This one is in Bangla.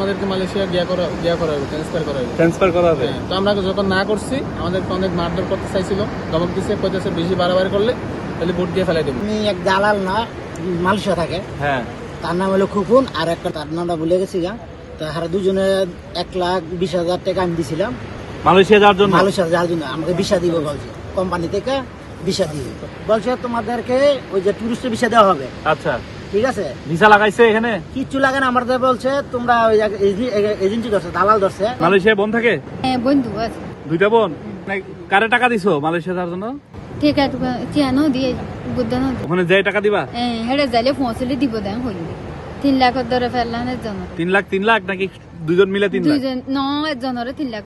আমাদেরকে মালয়েশিয়া ট্রান্সফার করা হবে। তো আমরা যখন না করছি আমাদেরকে অনেক মারধর করতে চাইছিল, ধমক দিচ্ছে, কইতেছে বেশি বাড়াবাড়ি করলে তাহলে ভোট দিয়ে ফেলাই দেবো। আমি এক দালাল না মালয়েশিয়া থাকে, হ্যাঁ তার নাম হলো খুকুন, আর একটা তার নামটা ভুলে গেছি গা। তো হারা দুজনে 1,20,000 টাকা আমি দিছিলাম মালয়েশিয়া যাওয়ার জন্য। আমাকে ভিসা দিব বলছে, কোম্পানি থেকে ভিসা দিবে বলছে, তোমাদেরকে ওই যে টুরিস্ট ভিসা দেওয়া হবে। আচ্ছা ঠিক আছে, ভিসা লাগাইছে এখানে কিচ্ছু লাগে না। আমাদের বলছে তোমরা ওই এজেন্সি ধরছে, দালাল ধরছে। মালয়েশিয়া বোন থাকে? হ্যাঁ, বন্ধু আছে। দুইটা বোন? কারে টাকা দিছো মালয়েশিয়া যাওয়ার জন্য? ঠিক আছে, চিয়ানো দিয়ে বুদ্ধন ওখানে যাই টাকা দিবা? হ্যাঁ, হেডে যাইলে পৌঁছলে দিব দেন হইল 3 লাখ ধরে ফেললানের জন্য। 3 লাখ নাকি দুজন মিলে 3 লাখ? দুইজন ন একজনের 3 লাখ।